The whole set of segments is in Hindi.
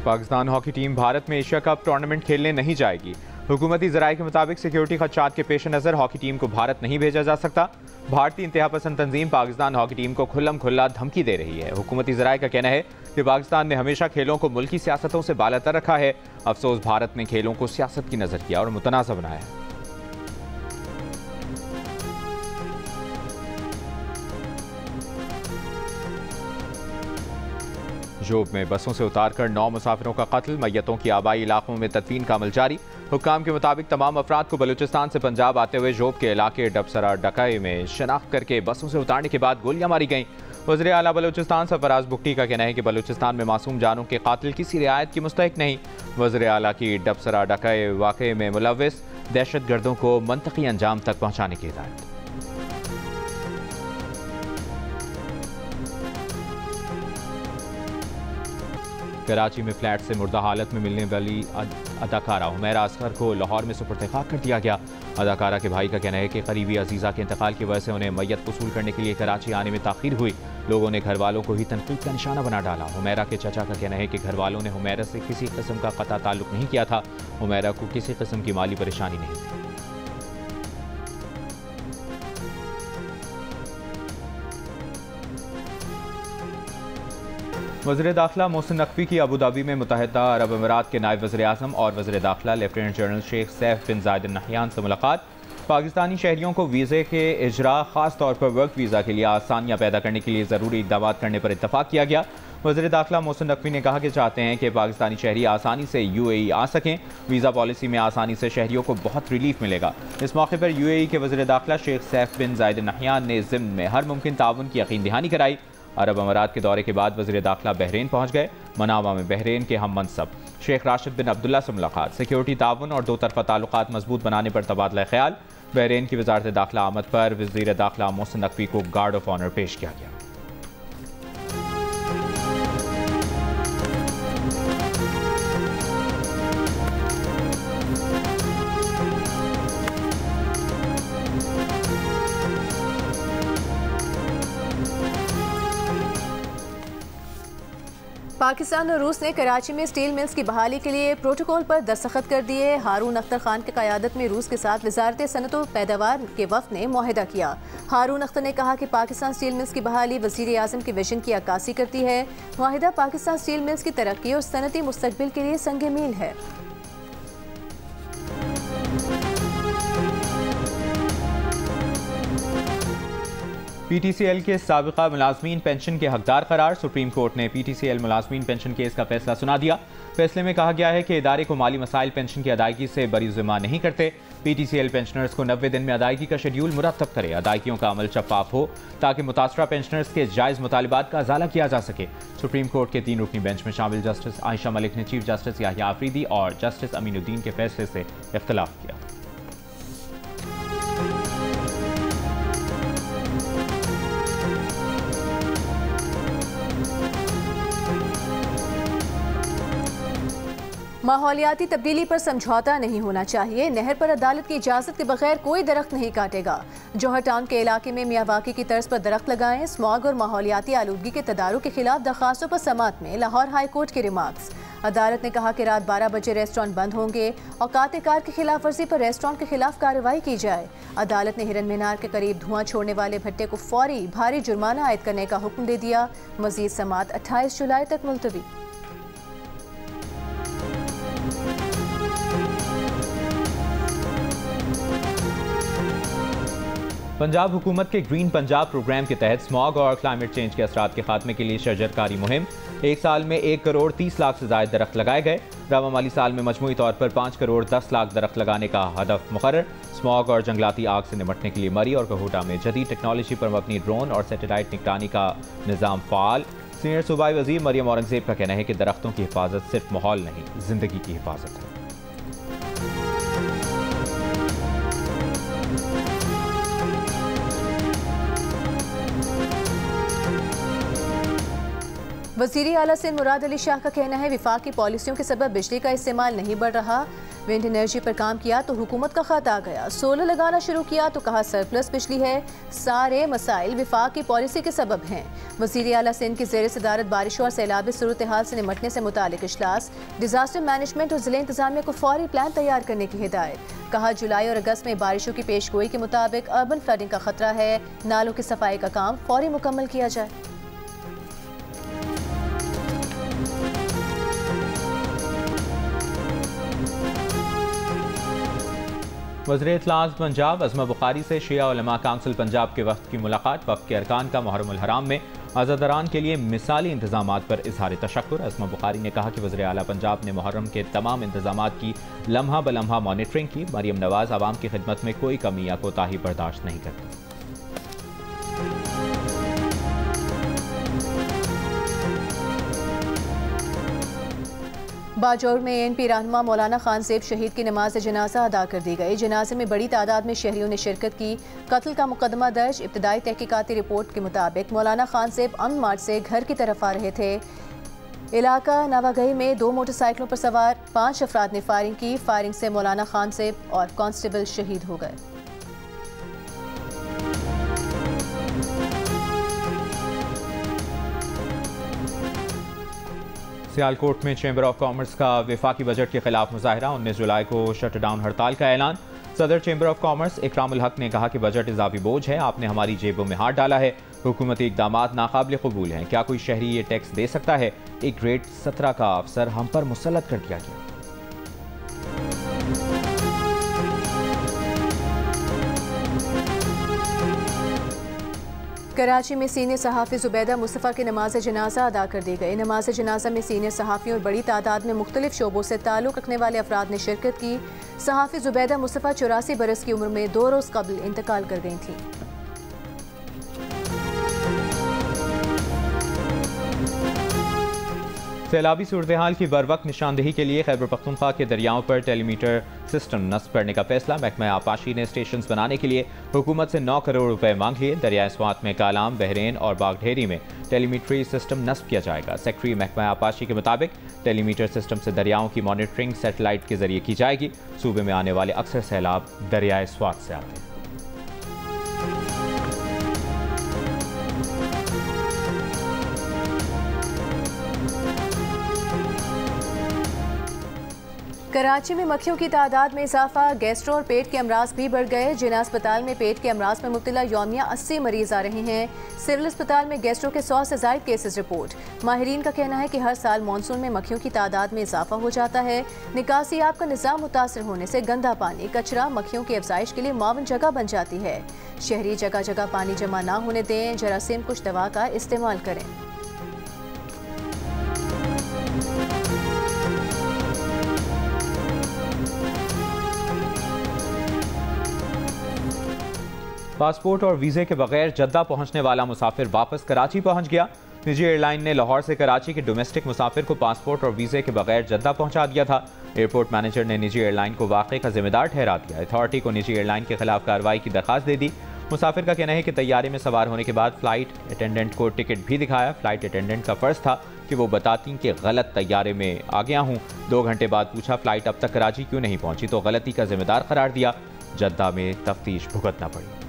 पाकिस्तान हॉकी टीम भारत में एशिया कप टूर्नामेंट खेलने नहीं जाएगी। हुकूमती ज़राए के मुताबिक सिक्योरिटी खदशात के पेश नज़र हॉकी टीम को भारत नहीं भेजा जा सकता। भारतीय इंतहा पसंद तंजीम पाकिस्तान हॉकी टीम को खुल्लम खुल्ला धमकी दे रही है। हुकूमती ज़राए का कहना है कि पाकिस्तान ने हमेशा खेलों को मुल्की सियासतों से बालातर रखा है। अफसोस भारत ने खेलों को सियासत की नज़र किया और मुतनाज़ बनाया है। जोब में बसों से उतारकर 9 मुसाफिरों का कत्ल, मैयतों की आबाई इलाकों में तदफीन का अमल जारी। हुक्काम के मुताबिक तमाम अफराद को बलूचिस्तान से पंजाब आते हुए जोब के इलाके डबसरा डकाई में शनाख्त करके बसों से उतारने के बाद गोलियां मारी गईं। वज़ीर आला बलूचिस्तान सरफराज बुगटी का कहना है कि बलूचिस्तान में मासूम जानों के कातिल किसी रियायत की मुस्तहिक नहीं। वज़ीर आला की डबसरा डकाई वाक़े में मुलव्विस दहशत गर्दों को मंतकी अंजाम तक पहुँचाने की हिदायत। कराची में फ्लैट से मुर्दा हालत में मिलने वाली अदाकारा हुमैरा असगर को लाहौर में सुपुर्द खाक कर दिया गया। अदाकारा के भाई का कहना है कि करीबी अजीज़ा के इंतकाल की वजह से उन्हें मैयत वसूल करने के लिए कराची आने में ताख़ीर हुई। लोगों ने घर वालों को ही तनकीद का निशाना बना डाला। हुमैरा के चचा का कहना है कि घर वालों ने हुमैरा से किसी किस्म का कता ताल्लुक नहीं किया था। हुमैरा को किसी किस्म की माली परेशानी नहीं थी। वज़ीर दाखिला मोहसिन नकवी की अबू धाबी में मुत्तहिदा अरब अमीरात के नायब वज़ीर आज़म और वज़ीर दाखिला लेफ्टिनेंट जनरल शेख सैफ बिन ज़ायद अल नहयान से मुलाकात। पाकिस्तानी शहरियों को वीज़े के इजरा ख़ास तौर पर वर्क वीज़ा के लिए आसानियाँ पैदा करने के लिए ज़रूरी इक़दाम करने पर इत्तफ़ाक़ किया गया। वज़ीर दाखिला मोहसिन नकवी ने कहा कि चाहते हैं कि पाकिस्तानी शहरी आसानी से UAE आ सकें। वीज़ा पॉलिसी में आसानी से शहरियों को बहुत रिलीफ मिलेगा। इस मौके पर UAE के वज़ीर दाखिला शेख सैफ बिन ज़ायद अल नहयान ने ज़िम्न में हर मुमकिन ताउन की यकीन दहानी कराई। अरब अमीरात के दौरे के बाद वज़ीर दाखिला बहरीन पहुँच गए। मनामा में बहरीन के हम मनसब शेख राशिद बिन अब्दुल्ला से मुलाकात। सिक्योरिटी ताउन और दो तरफ़ा ताल्लुकात मजबूत बनाने पर तबादला ख्याल। बहरीन की वज़ारत दाखिला आमद पर वज़ीर दाखिला मोहसिन नकवी को गार्ड ऑफ ऑनर पेश किया गया। पाकिस्तान और रूस ने कराची में स्टील मिल्स की बहाली के लिए प्रोटोकॉल पर दस्तखत कर दिए। हारून अख्तर खान की क़यादत में रूस के साथ वज़ारत सनअत व पैदावार के वफ़द ने मुआहिदा किया। हारून अख्तर ने कहा कि पाकिस्तान स्टील मिल्स की बहाली वज़ीर आज़म के विजन की अक्कासी करती है। मुआहिदा पाकिस्तान स्टील मिल्स की तरक्की और सनअती मुस्तक़बिल के लिए संग मील है। PTCL के साबिक़ा मुलाज़मीन पेंशन के हकदार करार। सुप्रीम कोर्ट ने PTCL मुलाज़मीन पेंशन केस का फैसला सुना दिया। फैसले में कहा गया है कि इदारे को माली मसाइल पेंशन की अदायगी से बरीज़िम्मा नहीं करते। PTCL पेंशनर्स को 90 दिन में अदायगी का शेड्यूल मुरतब करे। अदायगियों का अमल शफाफ हो ताकि मुतासरा पेंशनर्स के जायज़ मुतालिबात का अजाला किया जा सके। सुप्रीम कोर्ट के 3 रुकनी बेंच में शामिल जस्टिस आयशा मलिक ने चीफ जस्टिस याहिया आफरीदी और जस्टिस अमीनुद्दीन के फैसले से इख्तिलाफ किया। माहौलियाती तब्दीली पर समझौता नहीं होना चाहिए। नहर पर अदालत की इजाज़त के बगैर कोई दरख्त नहीं काटेगा। जौहर टाउन के इलाके में मियावाकी की तर्ज पर दरख्त लगाएं। स्मॉग और माहौलियाती आलूदगी के तदारुक के खिलाफ दरखास्तों पर समाअत में लाहौर हाई कोर्ट के रिमार्क्स। अदालत ने कहा कि रात 12 बजे रेस्टोरेंट बंद होंगे। औकात कार की खिलाफ वर्जी पर रेस्टोरेंट के खिलाफ कार्रवाई की जाए। अदालत ने हिरन मीनार के करीब धुआं छोड़ने वाले भट्टे को फौरी भारी जुर्माना आयद करने का हुक्म दे दिया। मजीद समाअत 28 जुलाई तक मुलतवी। पंजाब हुकूमत के ग्रीन पंजाब प्रोग्राम के तहत स्मॉग और क्लाइमेट चेंज के असरात के खात्मे के लिए शजरकारी मुहिम। एक साल में 1 करोड़ 30 लाख से ज़ायद दरख्त लगाए गए। रवा माली साल में मजमूई तौर पर 5 करोड़ 10 लाख दरख्त लगाने का हदफ मुकर्रर। स्मॉग और जंगलाती आग से निपटने के लिए मरी और कहोटा में जदीद टेक्नोलॉजी पर मबनी ड्रोन और सैटेलाइट निगरानी का निज़ाम फ़ाल। सीनियर सूबाई वज़ीर मरियम औरंगज़ेब का कहना है कि दरख्तों की हिफाजत सिर्फ माहौल नहीं, ज़िंदगी की हिफाजत है। वज़ीर आला सिंध मुराद अली शाह का कहना है वफाकी पॉलिसियों के सबब बिजली का इस्तेमाल नहीं बढ़ रहा। विंड एनर्जी पर काम किया तो हुकूमत का खत आ गया, सोलर लगाना शुरू किया तो कहा सरप्लस बिजली है। सारे मसाइल वफाकी पॉलिसी के सबब हैं। वज़ीर आला सिंध की ज़ेर सदारत बारिशों और सैलाबी सूरत हाल से निमटने से मुतालिक इजलास, डिजास्टर मैनेजमेंट और जिले इंतजामिया को फौरी प्लान तैयार करने की हिदायत। कहा जुलाई और अगस्त में बारिशों की पेशगोई के मुताबिक अर्बन फ्लडिंग का खतरा है, नालों की सफाई का काम फौरी मुकम्मल किया जाए। वज़ीर इत्तलात पंजाब अज़मा बुखारी से शिया उलमा काउंसिल पंजाब के वफ़द की मुलाकात। वफ़द के अरकान का मुहर्रमुल हराम में अज़ादरान के लिए मिसाली इंतज़ामात पर इज़हार तशक्कुर। अज़मा बुखारी ने कहा कि वज़ीर आला पंजाब ने मुहर्रम के तमाम इंतज़ामात की लम्हा ब लम्हा मॉनिटरिंग की। मरियम नवाज़ आवाम की खिदमत में कोई कमी या कोताही बर्दाश्त नहीं करती। बाजौर में ANP रहनुमा मौलाना खान ज़ेब शहीद की नमाज जनाजा अदा कर दी गई। जनाजे में बड़ी तादाद में शहरियों ने शिरकत की। कत्ल का मुकदमा दर्ज। इब्तदाई तहकीकाती रिपोर्ट के मुताबिक मौलाना खान ज़ेब अमन मार्च से घर की तरफ आ रहे थे। इलाका नवागई में 2 मोटरसाइकिलों पर सवार 5 अफराद ने फायरिंग की। फायरिंग से मौलाना खान ज़ेब और कांस्टेबल शहीद हो गए। सियालकोट में चैम्बर ऑफ कॉमर्स का वफाकी बजट के खिलाफ मुजाहरा। 19 जुलाई को शटडाउन हड़ताल का ऐलान। सदर चैम्बर ऑफ कॉमर्स इकरामुल हक ने कहा कि बजट इजाफी बोझ है, आपने हमारी जेबों में हाथ डाला है। हुकूमती इक़दामात नाकाबिल कबूल हैं। क्या कोई शहरी ये टैक्स दे सकता है? एक ग्रेड 17 का अफसर हम पर मुसल्लत कर दिया गया। कराची में सीनियर सहाफ़ी ज़ुबैदा मुस्तफ़ा की नमाज जनाजा अदा कर दी गई। नमाज जनाजा में सीनियर सहाफ़ियों और बड़ी तादाद में मुख्तलिफ शोबों से ताल्लुक़ रखने वाले अफराद ने शिरकत की। सहाफ़ी ज़ुबैदा मुस्तफ़ा 84 बरस की उम्र में 2 रोज़ कबल इंतकाल कर गई थी। सैलाबी सूरत हाल की बर वक्त निशानदेही के लिए खैबर पख्तूनख्वा के दरियाओं पर टेलीमीटर सिस्टम नस्ब करने का फैसला। महकमा आपाशी ने स्टेशन बनाने के लिए हुकूमत से 9 करोड़ रुपए मांग लिए। दरियाए स्वात में कालाम, बहरेन और बागढेरी में टेलीमीट्री सिस्टम नस्ब किया जाएगा। सेक्रेटरी महकमा आपाशी के मुताबिक टेलीमीटर सिस्टम से दरियाओं की मॉनिटरिंग सैटेलाइट के जरिए की जाएगी। सूबे में आने वाले अक्सर सैलाब दरियाए स्वात से आते हैं। कराची में मक्खियों की तादाद में इजाफा। गैस्ट्रो और पेट के अमराज भी बढ़ गए। जिना अस्पताल में पेट के अमराज में मुब्तला यौमिया 80 मरीज आ रहे हैं। सिविल अस्पताल में गैस्ट्रो के 100 से ज़ायद केसेस रिपोर्ट। माहिरीन का कहना है कि हर साल मानसून में मक्खियों की तादाद में इजाफा हो जाता है। निकासी आब का निज़ाम मुतासर होने से गंदा पानी, कचरा मक्खियों की अफजाइश के लिए मावन जगह बन जाती है। शहरी जगह जगह पानी जमा ना होने दें। जरासीम कुछ दवा का इस्तेमाल करें। पासपोर्ट और वीज़े के बगैर जद्दा पहुंचने वाला मुसाफिर वापस कराची पहुंच गया। निजी एयरलाइन ने लाहौर से कराची के डोमेस्टिक मुसाफिर को पासपोर्ट और वीज़े के बगैर जद्दा पहुंचा दिया था। एयरपोर्ट मैनेजर ने निजी एयरलाइन को वाक़े का जिम्मेदार ठहरा दिया। अथॉरिटी को निजी एयरलाइन के खिलाफ कार्रवाई की दरखास्त दे दी। मुसाफिर का कहना है कि तैयारे में सवार होने के बाद फ्लाइट अटेंडेंट को टिकट भी दिखाया। फ्लाइट अटेंडेंट का फ़र्ज था कि वो बताती कि गलत तैयारे में आ गया हूँ। 2 घंटे बाद पूछा फ्लाइट अब तक कराची क्यों नहीं पहुंची, तो गलती का जिम्मेदार करार दिया। जद्दा में तफ्तीश भुगतना पड़ी।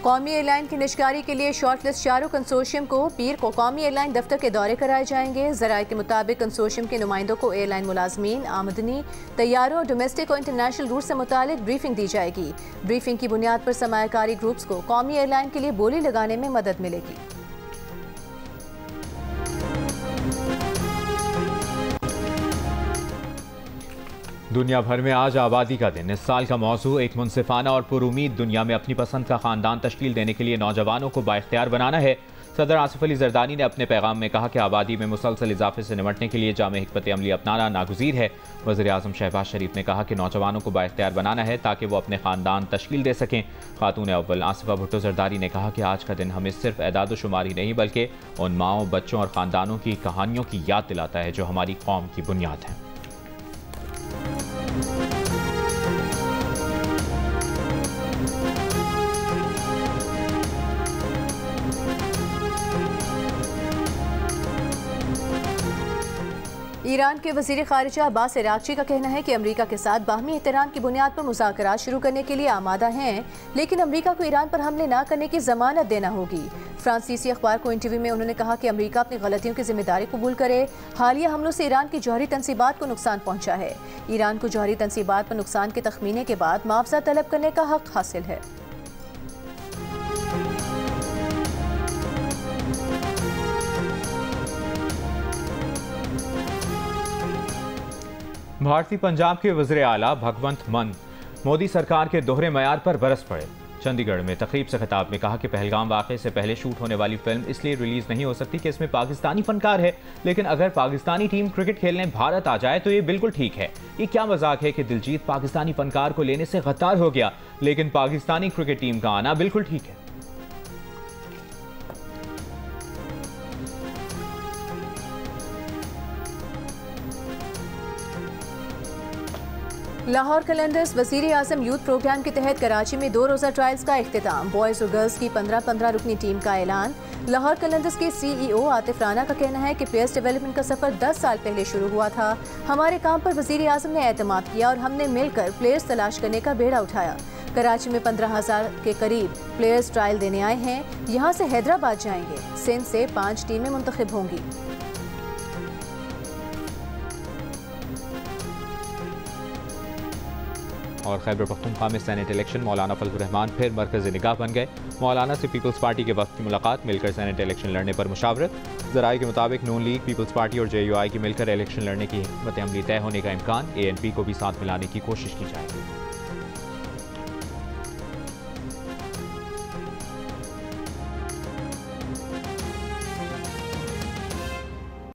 कौमी एयरलाइन की निजकारी के लिए शॉर्टलिस्ट चारों कंसोर्शियम को पीर को कौमी एयरलाइन दफ्तर के दौरे कराए जाएंगे। ज़राए के मुताबिक कंसोर्शियम के नुमाइंदों को एयरलाइन मुलाजमीन, आमदनी, तैयारों और डोमेस्टिक और इंटरनेशनल रूट से मुतालिक ब्रीफिंग दी जाएगी। ब्रीफिंग की बुनियाद पर सरमायाकारी ग्रुप्स को कौमी एयरलाइन के लिए बोली लगाने में मदद मिलेगी। दुनिया भर में आज आबादी का दिन। इस साल का मौजू एक मुनसिफाना और पुरुमीद दुनिया में अपनी पसंद का खानदान तश्कील देने के लिए नौजवानों को बाइख्तियार बनाना है। सदर आसिफ अली जरदानी ने अपने पैगाम में कहा कि आबादी में मुसलसल इजाफे से निमटने के लिए जामे हिकमत अमली अपनाना नागुज़ीर है। वज़ीर आज़म शहबाज शरीफ ने कहा कि नौजवानों को बाइख्तियार बनाना है ताकि वो अपने खानदान तश्कील दे सकें। खातून अव्वल आसिफा भुट्टो जरदारी ने कहा कि आज का दिन हमें सिर्फ एदाद शुमार ही नहीं बल्कि उन माओं, बच्चों और ख़ानदानों की कहानियों की याद दिलाता है जो हमारी कौम की बुनियाद है। ईरान के वज़ीर ख़ारिजा अब्बास अराग़ची का कहना है कि अमरीका के साथ बाहमी एहतराम की बुनियाद पर मुज़ाकरात शुरू करने के लिए आमादा हैं, लेकिन अमरीका को ईरान पर हमले न करने की ज़मानत देना होगी। फ्रांसीसी अखबार को इंटरव्यू में उन्होंने कहा कि अमरीका अपनी गलतियों की जिम्मेदारी कबूल करे। हालिया हमलों से ईरान की जौहरी तनसीबात को नुकसान पहुँचा है। ईरान को जौहरी तनसीबात पर नुकसान के तखमीने के बाद मुआवजा तलब करने का हक हासिल है। भारतीय पंजाब के वज़ीर आला भगवंत मान मोदी सरकार के दोहरे मयार पर बरस पड़े। चंडीगढ़ में तकरीब से खिताब में कहा कि पहलगाम वाक़े से पहले शूट होने वाली फिल्म इसलिए रिलीज नहीं हो सकती कि इसमें पाकिस्तानी फनकार है, लेकिन अगर पाकिस्तानी टीम क्रिकेट खेलने भारत आ जाए तो ये बिल्कुल ठीक है। ये क्या मजाक है कि दिलजीत पाकिस्तानी फनकार को लेने से गद्दार हो गया, लेकिन पाकिस्तानी क्रिकेट टीम का आना बिल्कुल ठीक है। लाहौर कलंदर्स वज़ीर आज़म यूथ प्रोग्राम के तहत कराची में 2 रोज़ा ट्रायल्स का इख्तिताम। बॉयज़ और गर्ल्स की 15-15 रुकनी टीम का ऐलान। लाहौर कलंदर्स के CEO आतिफ राना का कहना है कि प्लेयर्स डेवलपमेंट का सफ़र 10 साल पहले शुरू हुआ था। हमारे काम पर वज़ीर आज़म ने एतमाद किया और हमने मिलकर प्लेयर्स तलाश करने का बेड़ा उठाया। कराची में 15,000 के करीब प्लेयर्स ट्रायल देने आए हैं। यहाँ से हैदराबाद जाएंगे। सिंध से 5 टीमें मुंतखब होंगी। और खैबर पख्तूनख्वा में सेनेट इलेक्शन, मौलाना फजलुर रहमान फिर मरकज़ निगाह बन गए। मौलाना से पीपल्स पार्टी के वक्त की मुलाकात, मिलकर सेनेट इलेक्शन लड़ने पर मुशावरत। ज़राए के मुताबिक नून लीग, पीपल्स पार्टी और JUI की मिलकर इलेक्शन लड़ने की हिम्मत अमली तय होने का इम्कान। ANP को भी साथ मिलाने की कोशिश की जाएगी।